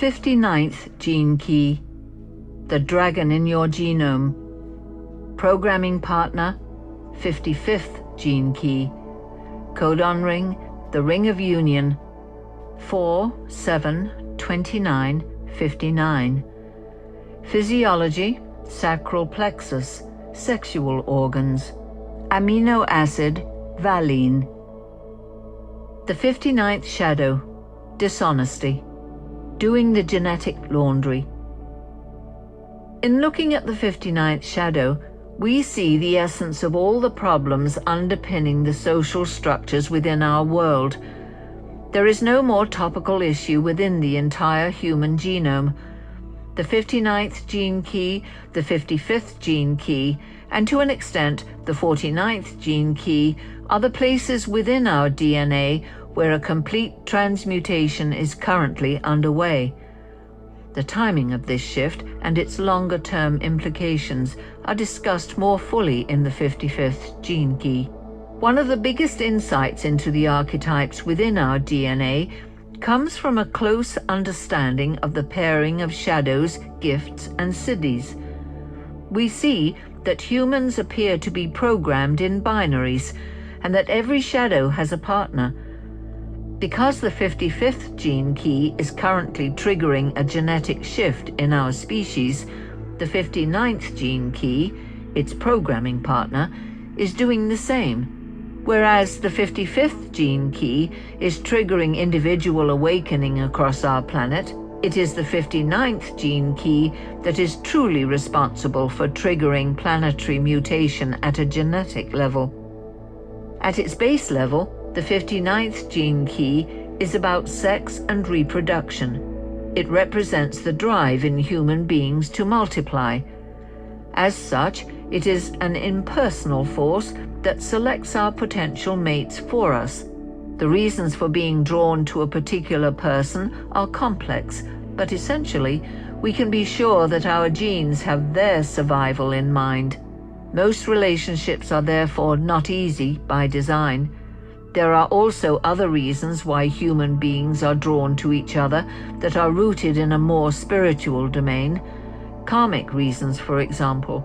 59th gene key, the dragon in your genome. Programming partner, 55th gene key. Codon ring, the ring of union, 4-7-29-59. Physiology, sacral plexus, sexual organs. Amino acid, valine. The 59th shadow, dishonesty, doing the genetic laundry. In looking at the 59th shadow, we see the essence of all the problems underpinning the social structures within our world. There is no more topical issue within the entire human genome. The 59th gene key, the 55th gene key, and to an extent the 49th gene key are the places within our DNA where a complete transmutation is currently underway. The timing of this shift and its longer-term implications are discussed more fully in the 55th gene key. One of the biggest insights into the archetypes within our DNA comes from a close understanding of the pairing of shadows, gifts, and siddhis. We see that humans appear to be programmed in binaries, and that every shadow has a partner. Because the 55th gene key is currently triggering a genetic shift in our species, the 59th gene key, its programming partner, is doing the same. Whereas the 55th gene key is triggering individual awakening across our planet, it is the 59th gene key that is truly responsible for triggering planetary mutation at a genetic level. At its base level, the 59th gene key is about sex and reproduction. It represents the drive in human beings to multiply. As such, it is an impersonal force that selects our potential mates for us. The reasons for being drawn to a particular person are complex, but essentially, we can be sure that our genes have their survival in mind. Most relationships are therefore not easy by design. There are also other reasons why human beings are drawn to each other that are rooted in a more spiritual domain, karmic reasons, for example.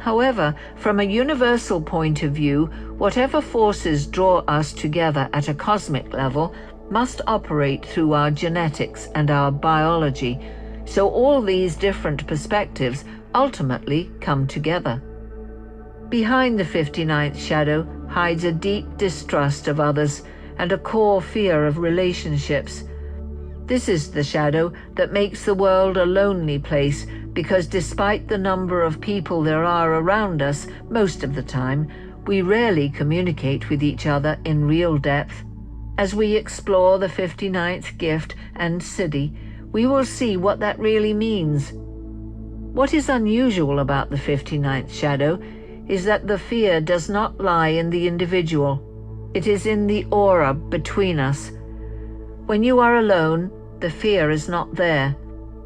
However, from a universal point of view, whatever forces draw us together at a cosmic level must operate through our genetics and our biology, so all these different perspectives ultimately come together. Behind the 59th shadow hides a deep distrust of others and a core fear of relationships. This is the shadow that makes the world a lonely place, because despite the number of people there are around us, most of the time, we rarely communicate with each other in real depth. As we explore the 59th gift and siddhi, we will see what that really means. What is unusual about the 59th shadow is that the fear does not lie in the individual. It is in the aura between us. When you are alone, the fear is not there.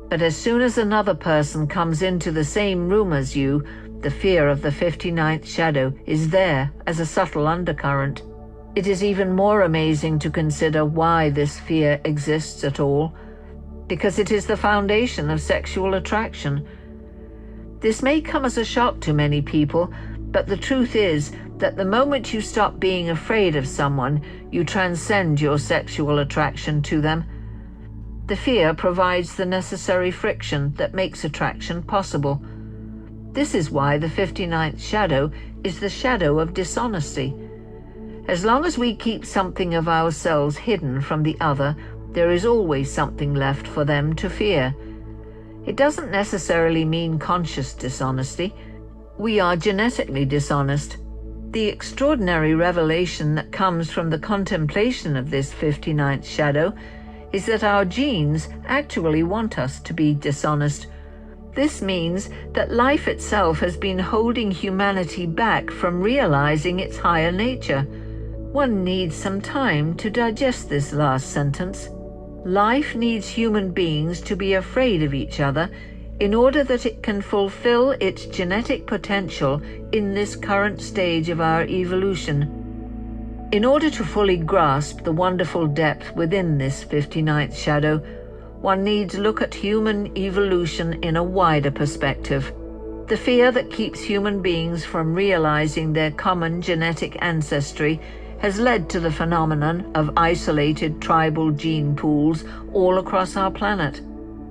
But as soon as another person comes into the same room as you, the fear of the 59th shadow is there as a subtle undercurrent. It is even more amazing to consider why this fear exists at all, because it is the foundation of sexual attraction. This may come as a shock to many people, but the truth is that the moment you stop being afraid of someone, you transcend your sexual attraction to them. The fear provides the necessary friction that makes attraction possible. This is why the 59th shadow is the shadow of dishonesty. As long as we keep something of ourselves hidden from the other, there is always something left for them to fear. It doesn't necessarily mean conscious dishonesty. We are genetically dishonest. The extraordinary revelation that comes from the contemplation of this 59th shadow is that our genes actually want us to be dishonest. This means that life itself has been holding humanity back from realizing its higher nature. One needs some time to digest this last sentence. Life needs human beings to be afraid of each other in order that it can fulfill its genetic potential in this current stage of our evolution. In order to fully grasp the wonderful depth within this 59th shadow, one needs look at human evolution in a wider perspective. The fear that keeps human beings from realizing their common genetic ancestry has led to the phenomenon of isolated tribal gene pools all across our planet.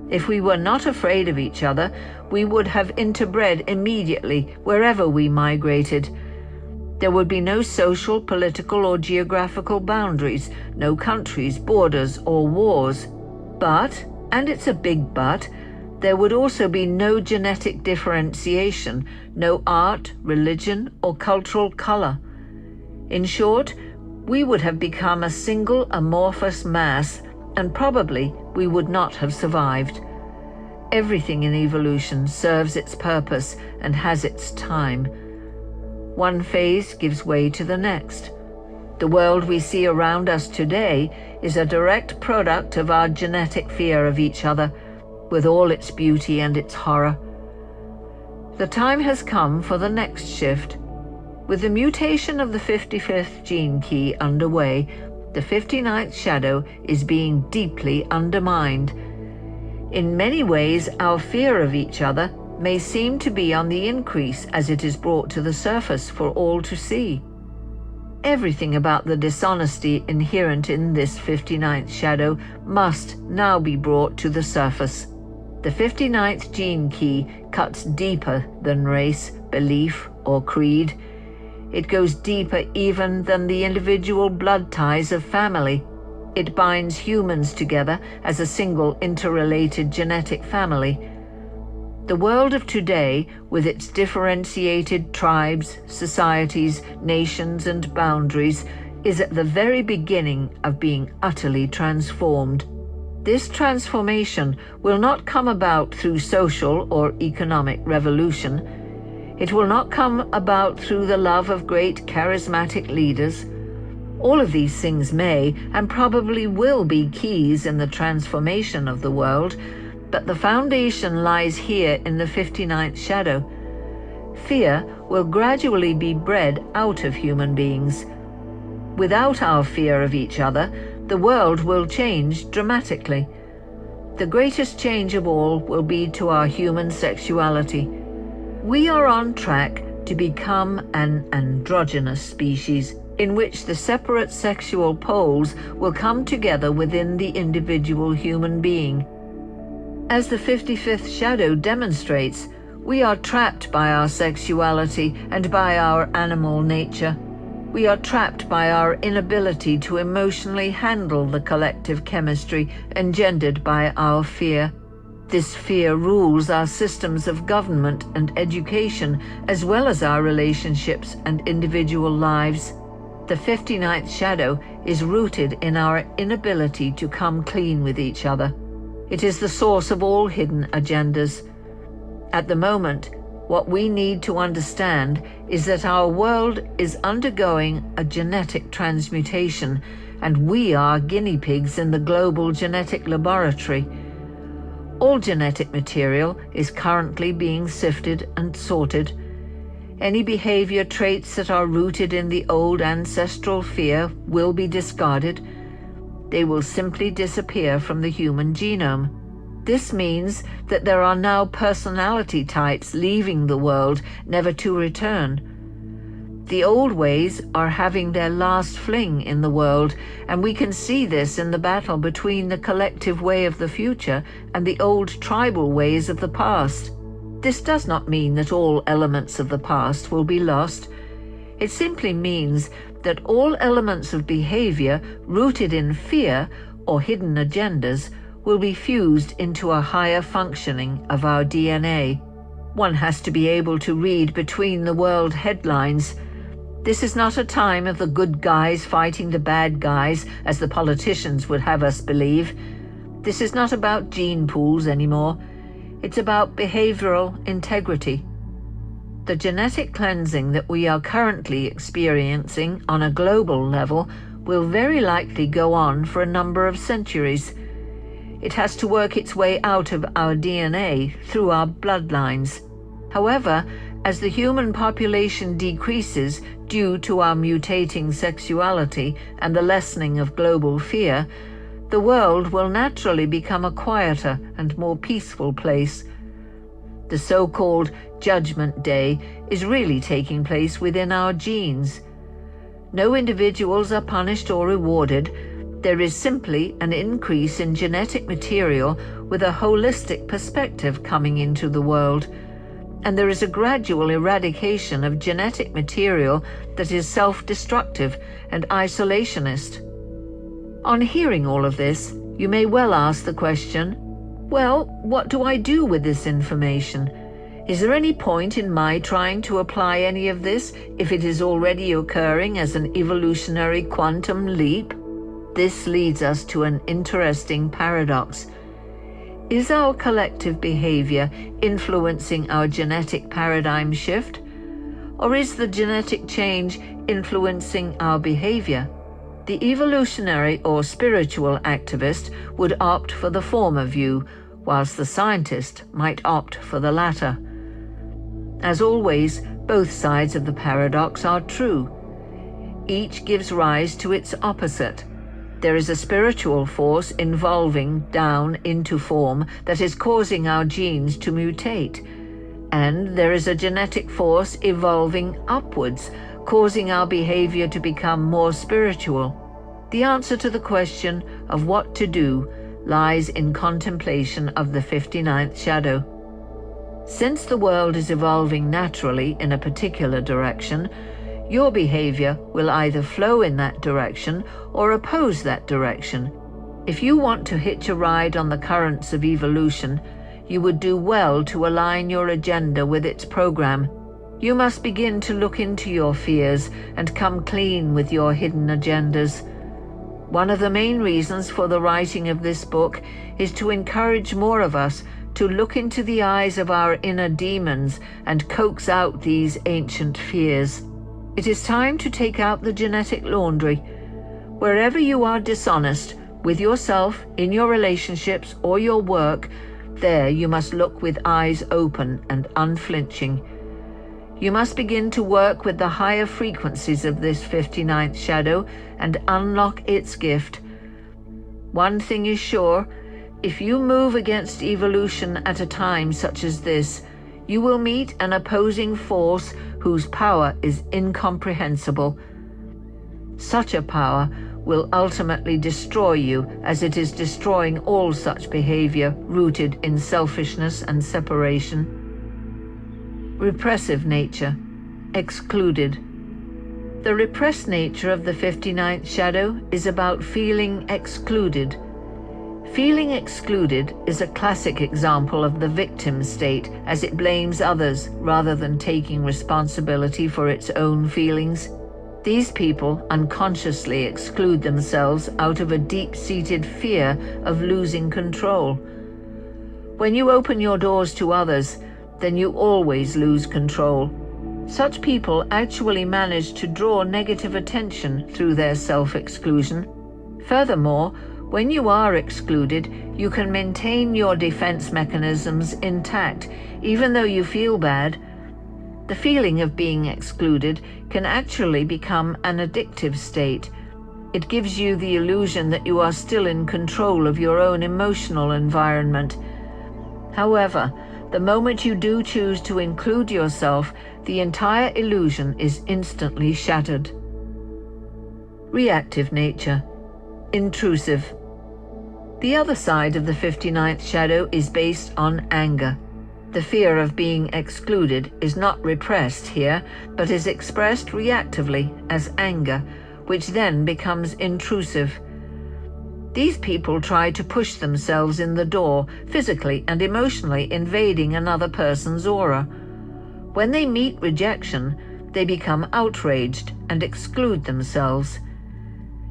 If we were not afraid of each other, we would have interbred immediately wherever we migrated. There would be no social, political, or geographical boundaries, no countries, borders, or wars. But, and it's a big but, there would also be no genetic differentiation, no art, religion, or cultural color. In short, we would have become a single amorphous mass, and probably we would not have survived. Everything in evolution serves its purpose and has its time. One phase gives way to the next. The world we see around us today is a direct product of our genetic fear of each other, with all its beauty and its horror. The time has come for the next shift. With the mutation of the 55th gene key underway, the 59th shadow is being deeply undermined. In many ways, our fear of each other may seem to be on the increase as it is brought to the surface for all to see. Everything about the dishonesty inherent in this 59th shadow must now be brought to the surface. The 59th gene key cuts deeper than race, belief, or creed. It goes deeper even than the individual blood ties of family. It binds humans together as a single interrelated genetic family. The world of today, with its differentiated tribes, societies, nations, and boundaries, is at the very beginning of being utterly transformed. This transformation will not come about through social or economic revolution. It will not come about through the love of great charismatic leaders. All of these things may and probably will be keys in the transformation of the world, but the foundation lies here in the 59th shadow. Fear will gradually be bred out of human beings. Without our fear of each other, the world will change dramatically. The greatest change of all will be to our human sexuality. We are on track to become an androgynous species, in which the separate sexual poles will come together within the individual human being. As the 55th shadow demonstrates, we are trapped by our sexuality and by our animal nature. We are trapped by our inability to emotionally handle the collective chemistry engendered by our fear. This fear rules our systems of government and education, as well as our relationships and individual lives. The 59th shadow is rooted in our inability to come clean with each other. It is the source of all hidden agendas. At the moment, what we need to understand is that our world is undergoing a genetic transmutation, and we are guinea pigs in the global genetic laboratory. All genetic material is currently being sifted and sorted. Any behavior traits that are rooted in the old ancestral fear will be discarded. They will simply disappear from the human genome. This means that there are now personality types leaving the world, never to return. The old ways are having their last fling in the world, and we can see this in the battle between the collective way of the future and the old tribal ways of the past. This does not mean that all elements of the past will be lost. It simply means that all elements of behavior rooted in fear or hidden agendas will be fused into a higher functioning of our DNA. One has to be able to read between the world headlines. This is not a time of the good guys fighting the bad guys, as the politicians would have us believe. This is not about gene pools anymore. It's about behavioral integrity. The genetic cleansing that we are currently experiencing on a global level will very likely go on for a number of centuries. It has to work its way out of our DNA through our bloodlines. However, as the human population decreases due to our mutating sexuality and the lessening of global fear, the world will naturally become a quieter and more peaceful place. The so-called Judgment Day is really taking place within our genes. No individuals are punished or rewarded. There is simply an increase in genetic material with a holistic perspective coming into the world, and there is a gradual eradication of genetic material that is self-destructive and isolationist. On hearing all of this, you may well ask the question, well, what do I do with this information? Is there any point in my trying to apply any of this if it is already occurring as an evolutionary quantum leap? This leads us to an interesting paradox. Is our collective behavior influencing our genetic paradigm shift? Or is the genetic change influencing our behavior? The evolutionary or spiritual activist would opt for the former view, whilst the scientist might opt for the latter. As always, both sides of the paradox are true. Each gives rise to its opposite. There is a spiritual force evolving down into form that is causing our genes to mutate, and there is a genetic force evolving upwards, causing our behavior to become more spiritual. The answer to the question of what to do lies in contemplation of the 59th shadow. Since the world is evolving naturally in a particular direction, your behavior will either flow in that direction or oppose that direction. If you want to hitch a ride on the currents of evolution, you would do well to align your agenda with its program. You must begin to look into your fears and come clean with your hidden agendas. One of the main reasons for the writing of this book is to encourage more of us to look into the eyes of our inner demons and coax out these ancient fears. It is time to take out the genetic laundry. Wherever you are dishonest, with yourself, in your relationships, or your work, there you must look with eyes open and unflinching. You must begin to work with the higher frequencies of this 59th shadow and unlock its gift. One thing is sure, if you move against evolution at a time such as this, you will meet an opposing force whose power is incomprehensible. Such a power will ultimately destroy you, as it is destroying all such behavior rooted in selfishness and separation. Repressive nature, excluded. The repressed nature of the 59th shadow is about feeling excluded. Feeling excluded is a classic example of the victim state, as it blames others rather than taking responsibility for its own feelings. These people unconsciously exclude themselves out of a deep-seated fear of losing control. When you open your doors to others, then you always lose control. Such people actually manage to draw negative attention through their self-exclusion. Furthermore, when you are excluded, you can maintain your defense mechanisms intact, even though you feel bad. The feeling of being excluded can actually become an addictive state. It gives you the illusion that you are still in control of your own emotional environment. However, the moment you do choose to include yourself, the entire illusion is instantly shattered. Reactive nature, intrusive. The other side of the 59th shadow is based on anger. The fear of being excluded is not repressed here, but is expressed reactively as anger, which then becomes intrusive. These people try to push themselves in the door, physically and emotionally invading another person's aura. When they meet rejection, they become outraged and exclude themselves.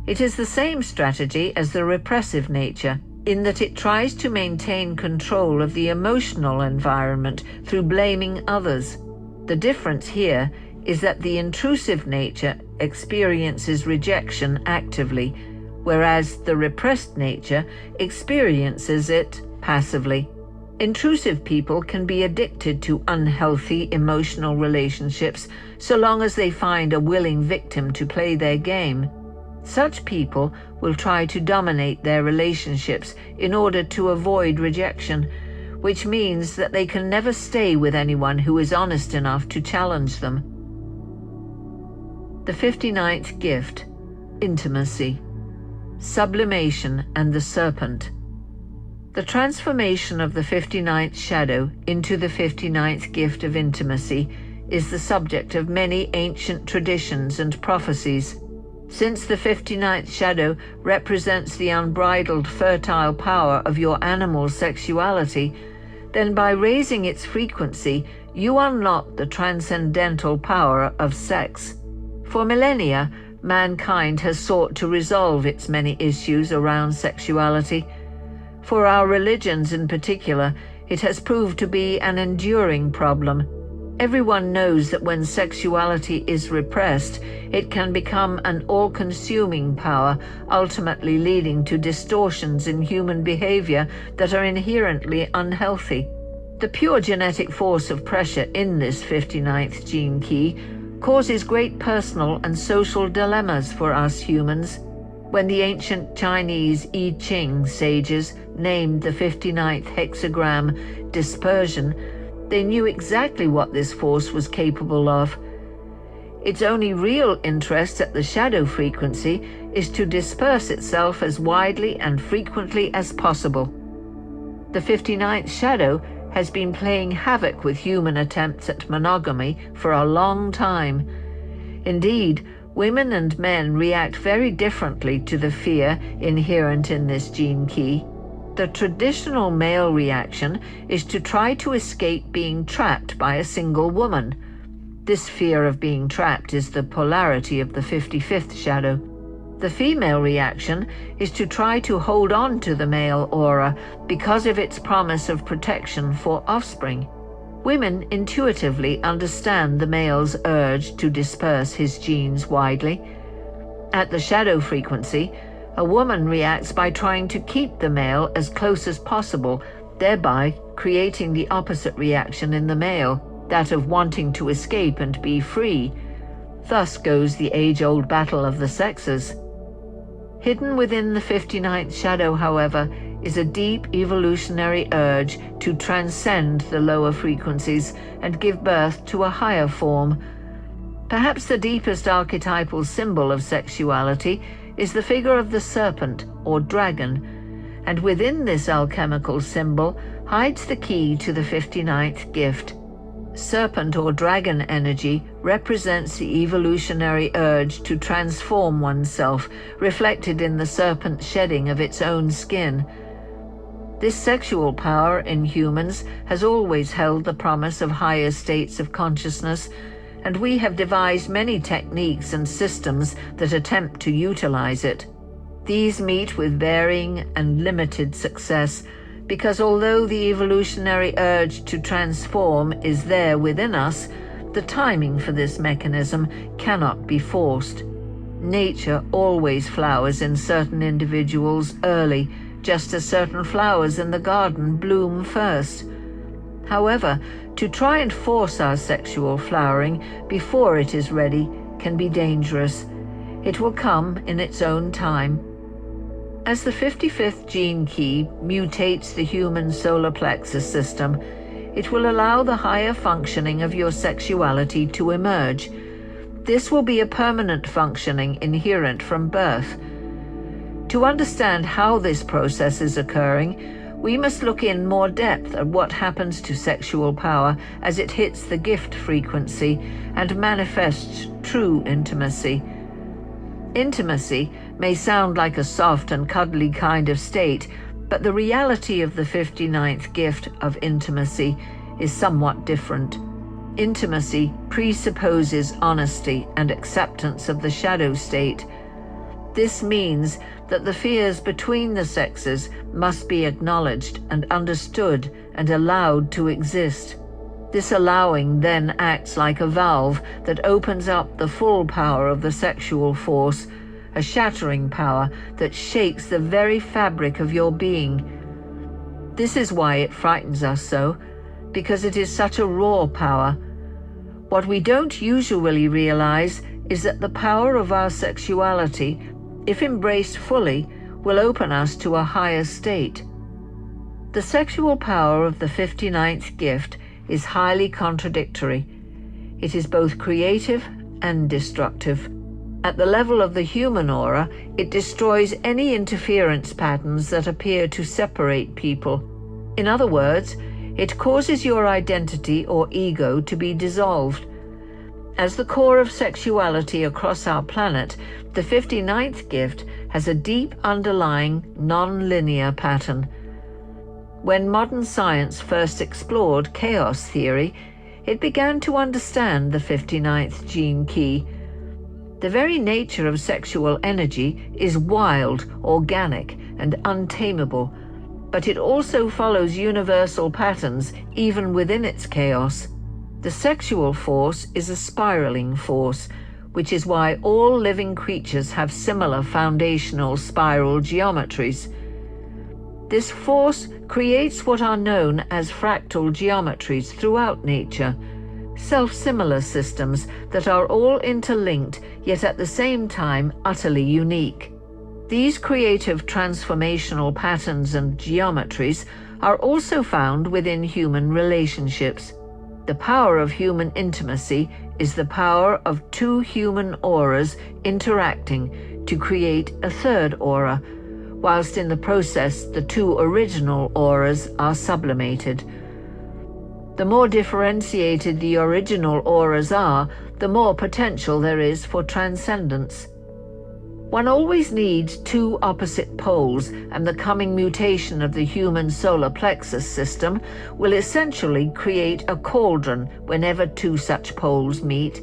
It is the same strategy as the repressive nature, in that it tries to maintain control of the emotional environment through blaming others. The difference here is that the intrusive nature experiences rejection actively, whereas the repressed nature experiences it passively. Intrusive people can be addicted to unhealthy emotional relationships so long as they find a willing victim to play their game. Such people will try to dominate their relationships in order to avoid rejection, which means that they can never stay with anyone who is honest enough to challenge them. The 59th gift, intimacy, sublimation and the serpent. The transformation of the 59th shadow into the 59th gift of intimacy is the subject of many ancient traditions and prophecies. Since the 59th shadow represents the unbridled fertile power of your animal sexuality, then by raising its frequency, you unlock the transcendental power of sex. For millennia, mankind has sought to resolve its many issues around sexuality. For our religions in particular, it has proved to be an enduring problem. Everyone knows that when sexuality is repressed, it can become an all-consuming power, ultimately leading to distortions in human behavior that are inherently unhealthy. The pure genetic force of pressure in this 59th gene key causes great personal and social dilemmas for us humans. When the ancient Chinese I Ching sages named the 59th hexagram dispersion, they knew exactly what this force was capable of. Its only real interest at the shadow frequency is to disperse itself as widely and frequently as possible. The 59th shadow has been playing havoc with human attempts at monogamy for a long time. Indeed, women and men react very differently to the fear inherent in this gene key. The traditional male reaction is to try to escape being trapped by a single woman. This fear of being trapped is the polarity of the 55th shadow. The female reaction is to try to hold on to the male aura because of its promise of protection for offspring. Women intuitively understand the male's urge to disperse his genes widely. At the shadow frequency, a woman reacts by trying to keep the male as close as possible, thereby creating the opposite reaction in the male, that of wanting to escape and be free. Thus goes the age-old battle of the sexes. Hidden within the 59th shadow, however, is a deep evolutionary urge to transcend the lower frequencies and give birth to a higher form. Perhaps the deepest archetypal symbol of sexuality is the figure of the serpent or dragon, and within this alchemical symbol hides the key to the 59th gift. Serpent or dragon energy represents the evolutionary urge to transform oneself, reflected in the serpent shedding of its own skin. This sexual power in humans has always held the promise of higher states of consciousness, and we have devised many techniques and systems that attempt to utilize it. These meet with varying and limited success, because although the evolutionary urge to transform is there within us, the timing for this mechanism cannot be forced. Nature always flowers in certain individuals early, just as certain flowers in the garden bloom first. However, to try and force our sexual flowering before it is ready can be dangerous. It will come in its own time. As the 55th gene key mutates the human solar plexus system, it will allow the higher functioning of your sexuality to emerge. This will be a permanent functioning inherent from birth. To understand how this process is occurring, we must look in more depth at what happens to sexual power as it hits the gift frequency and manifests true intimacy. Intimacy may sound like a soft and cuddly kind of state, but the reality of the 59th gift of intimacy is somewhat different. Intimacy presupposes honesty and acceptance of the shadow state. This means that the fears between the sexes must be acknowledged and understood and allowed to exist. This allowing then acts like a valve that opens up the full power of the sexual force, a shattering power that shakes the very fabric of your being. This is why it frightens us so, because it is such a raw power. What we don't usually realize is that the power of our sexuality if embraced fully, will open us to a higher state. The sexual power of the 59th gift is highly contradictory. It is both creative and destructive. At the level of the human aura, it destroys any interference patterns that appear to separate people. In other words, it causes your identity or ego to be dissolved. As the core of sexuality across our planet, the 59th gift has a deep underlying non-linear pattern. When modern science first explored chaos theory, it began to understand the 59th gene key. The very nature of sexual energy is wild, organic, and untamable, but it also follows universal patterns even within its chaos. The sexual force is a spiraling force, which is why all living creatures have similar foundational spiral geometries. This force creates what are known as fractal geometries throughout nature, self-similar systems that are all interlinked yet at the same time utterly unique. These creative transformational patterns and geometries are also found within human relationships. The power of human intimacy is the power of two human auras interacting to create a third aura, whilst in the process the two original auras are sublimated. The more differentiated the original auras are, the more potential there is for transcendence. One always needs two opposite poles, and the coming mutation of the human solar plexus system will essentially create a cauldron whenever two such poles meet.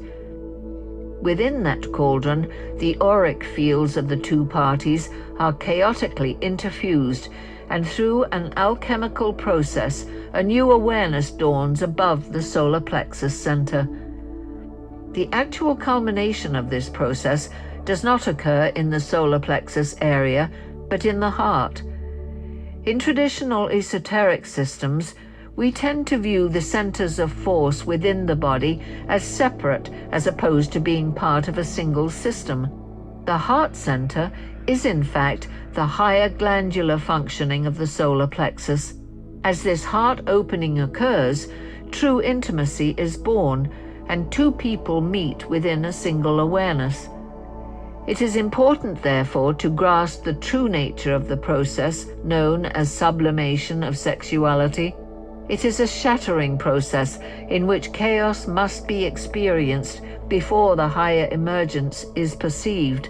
Within that cauldron, the auric fields of the two parties are chaotically interfused, and through an alchemical process, a new awareness dawns above the solar plexus center. The actual culmination of this process does not occur in the solar plexus area, but in the heart. In traditional esoteric systems, we tend to view the centers of force within the body as separate as opposed to being part of a single system. The heart center is in fact the higher glandular functioning of the solar plexus. As this heart opening occurs, true intimacy is born, and two people meet within a single awareness. It is important, therefore, to grasp the true nature of the process known as sublimation of sexuality. It is a shattering process in which chaos must be experienced before the higher emergence is perceived.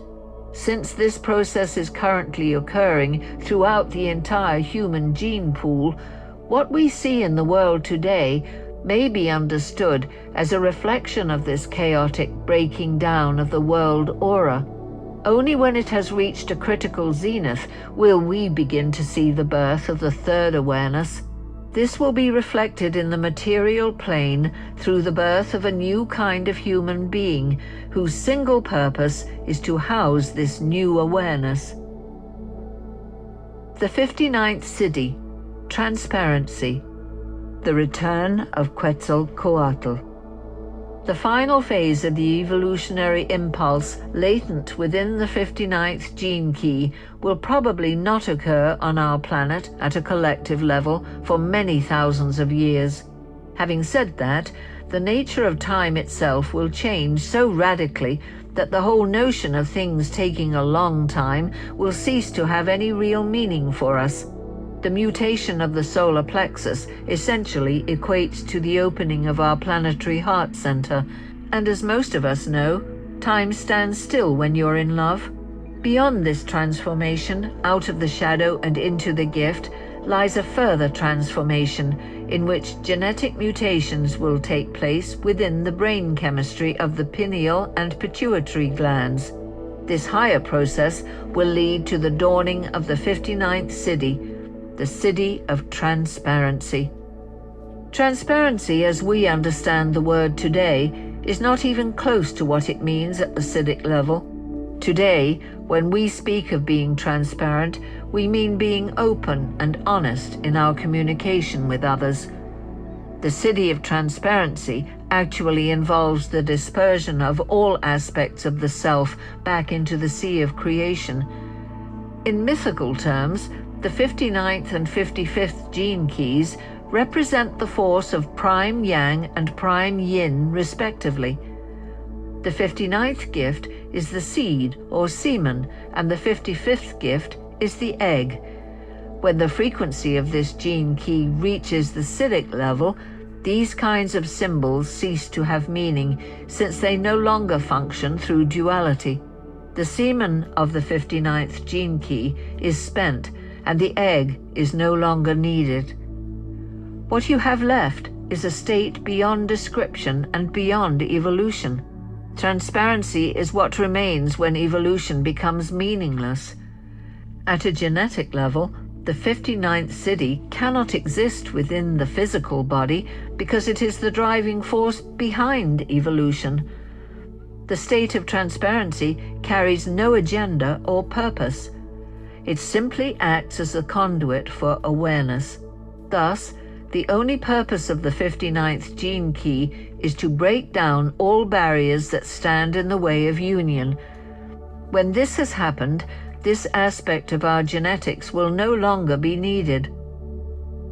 Since this process is currently occurring throughout the entire human gene pool, what we see in the world today may be understood as a reflection of this chaotic breaking down of the world aura. Only when it has reached a critical zenith will we begin to see the birth of the third awareness. This will be reflected in the material plane through the birth of a new kind of human being whose single purpose is to house this new awareness. The 59th Siddhi, Transparency, the return of Quetzalcoatl. The final phase of the evolutionary impulse latent within the 59th gene key will probably not occur on our planet at a collective level for many thousands of years. Having said that, the nature of time itself will change so radically that the whole notion of things taking a long time will cease to have any real meaning for us. The mutation of the solar plexus essentially equates to the opening of our planetary heart center, and as most of us know, time stands still when you're in love. Beyond this transformation, out of the shadow and into the gift, lies a further transformation in which genetic mutations will take place within the brain chemistry of the pineal and pituitary glands. This higher process will lead to the dawning of the 59th Siddhi, the Siddhi of Transparency. Transparency, as we understand the word today, is not even close to what it means at the Siddhic level. Today, when we speak of being transparent, we mean being open and honest in our communication with others. The Siddhi of Transparency actually involves the dispersion of all aspects of the self back into the sea of creation. In mythical terms, the 59th and 55th gene keys represent the force of prime yang and prime yin, respectively. The 59th gift is the seed or semen, and the 55th gift is the egg. When the frequency of this gene key reaches the Siddhic level, these kinds of symbols cease to have meaning, since they no longer function through duality. The semen of the 59th gene key is spent, and the egg is no longer needed. What you have left is a state beyond description and beyond evolution. Transparency is what remains when evolution becomes meaningless. At a genetic level, the 59th siddhi cannot exist within the physical body because it is the driving force behind evolution. The state of transparency carries no agenda or purpose. It simply acts as a conduit for awareness. Thus, the only purpose of the 59th gene key is to break down all barriers that stand in the way of union. When this has happened, this aspect of our genetics will no longer be needed.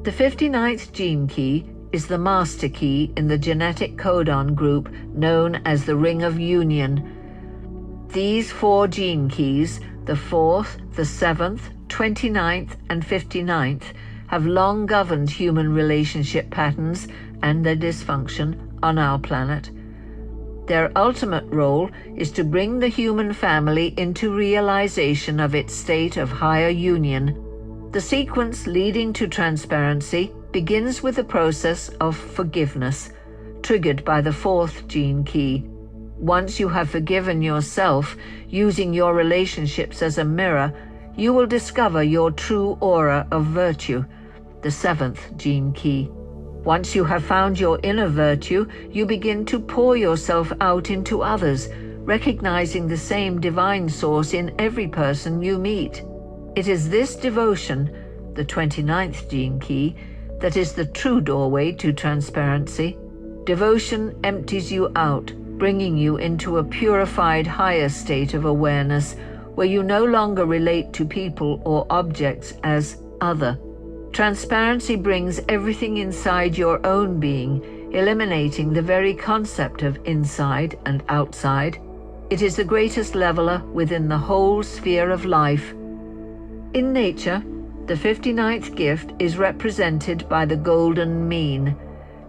The 59th gene key is the master key in the genetic codon group known as the Ring of Union. These 4 gene keys, the 4th, the 7th, 29th, and 59th, have long governed human relationship patterns and their dysfunction on our planet. Their ultimate role is to bring the human family into realization of its state of higher union. The sequence leading to transparency begins with the process of forgiveness, triggered by the 4th gene key. Once you have forgiven yourself, using your relationships as a mirror, you will discover your true aura of virtue, the 7th gene key. Once you have found your inner virtue, you begin to pour yourself out into others, recognizing the same divine source in every person you meet. It is this devotion, the 29th gene key, that is the true doorway to transparency. Devotion empties you out, bringing you into a purified higher state of awareness, where you no longer relate to people or objects as other. Transparency brings everything inside your own being, eliminating the very concept of inside and outside. It is the greatest leveler within the whole sphere of life. In nature, the 59th gift is represented by the golden mean,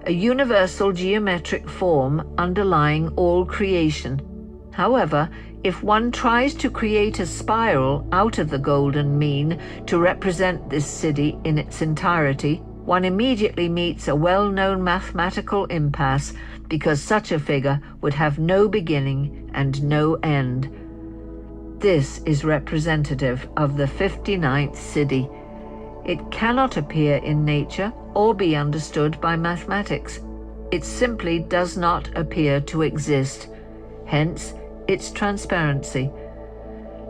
a universal geometric form underlying all creation. However, if one tries to create a spiral out of the golden mean to represent this siddhi in its entirety, one immediately meets a well-known mathematical impasse, because such a figure would have no beginning and no end. This is representative of the 59th siddhi. It cannot appear in nature or be understood by mathematics. It simply does not appear to exist. Hence, its transparency.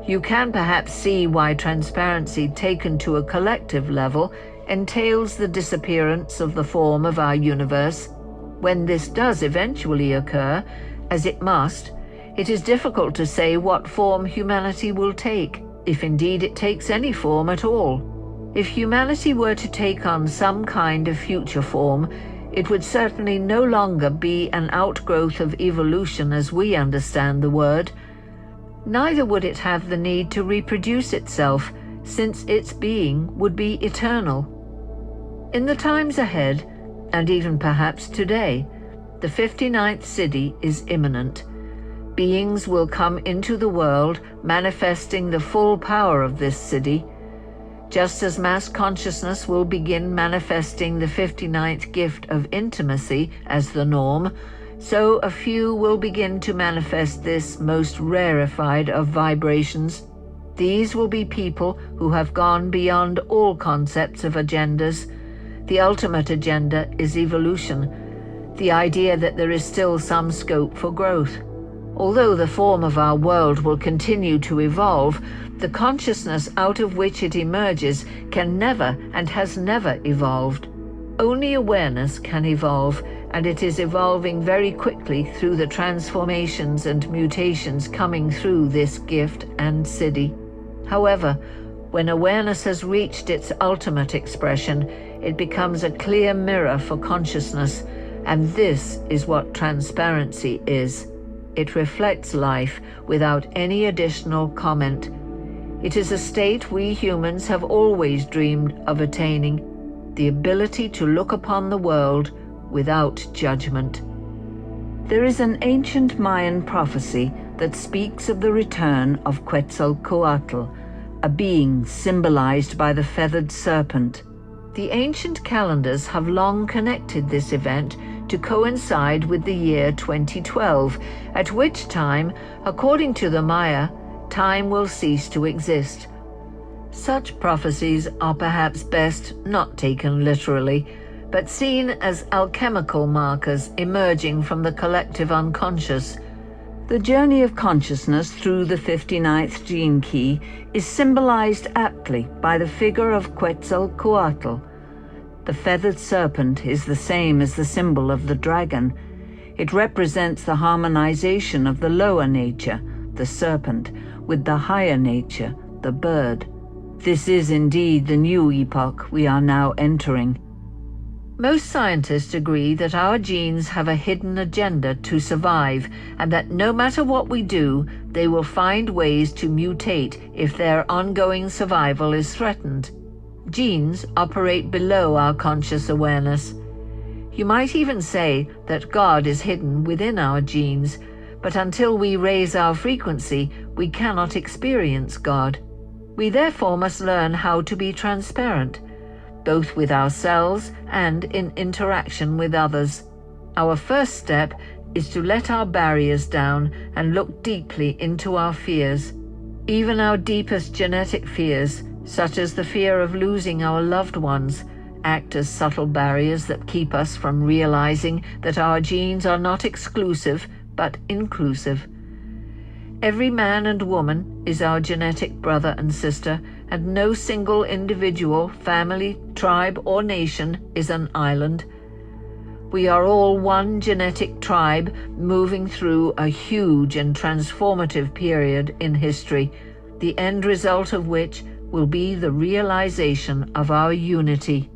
You can perhaps see why transparency taken to a collective level entails the disappearance of the form of our universe. When this does eventually occur, as it must, it is difficult to say what form humanity will take, if indeed it takes any form at all. If humanity were to take on some kind of future form, it would certainly no longer be an outgrowth of evolution as we understand the word. Neither would it have the need to reproduce itself, since its being would be eternal. In the times ahead, and even perhaps today, the 59th siddhi is imminent. Beings will come into the world manifesting the full power of this siddhi. Just as mass consciousness will begin manifesting the 59th gift of intimacy as the norm, so a few will begin to manifest this most rarefied of vibrations. These will be people who have gone beyond all concepts of agendas. The ultimate agenda is evolution, the idea that there is still some scope for growth. Although the form of our world will continue to evolve, the consciousness out of which it emerges can never and has never evolved. Only awareness can evolve, and it is evolving very quickly through the transformations and mutations coming through this gift and siddhi. However, when awareness has reached its ultimate expression, it becomes a clear mirror for consciousness, and this is what transparency is. It reflects life without any additional comment. It is a state we humans have always dreamed of attaining, the ability to look upon the world without judgment. There is an ancient Mayan prophecy that speaks of the return of Quetzalcoatl, a being symbolized by the feathered serpent. The ancient calendars have long connected this event to coincide with the year 2012, at which time, according to the Maya, time will cease to exist. Such prophecies are perhaps best not taken literally, but seen as alchemical markers emerging from the collective unconscious. The journey of consciousness through the 59th gene key is symbolized aptly by the figure of Quetzalcoatl. The feathered serpent is the same as the symbol of the dragon. It represents the harmonization of the lower nature, the serpent, with the higher nature, the bird. This is indeed the new epoch we are now entering. Most scientists agree that our genes have a hidden agenda to survive, and that no matter what we do, they will find ways to mutate if their ongoing survival is threatened. Genes operate below our conscious awareness. You might even say that God is hidden within our genes, but until we raise our frequency, we cannot experience God. We therefore must learn how to be transparent, both with ourselves and in interaction with others. Our first step is to let our barriers down and look deeply into our fears. Even our deepest genetic fears, such as the fear of losing our loved ones, act as subtle barriers that keep us from realizing that our genes are not exclusive but inclusive. Every man and woman is our genetic brother and sister, and no single individual, family, tribe, or nation is an island. We are all one genetic tribe moving through a huge and transformative period in history, the end result of which will be the realization of our unity.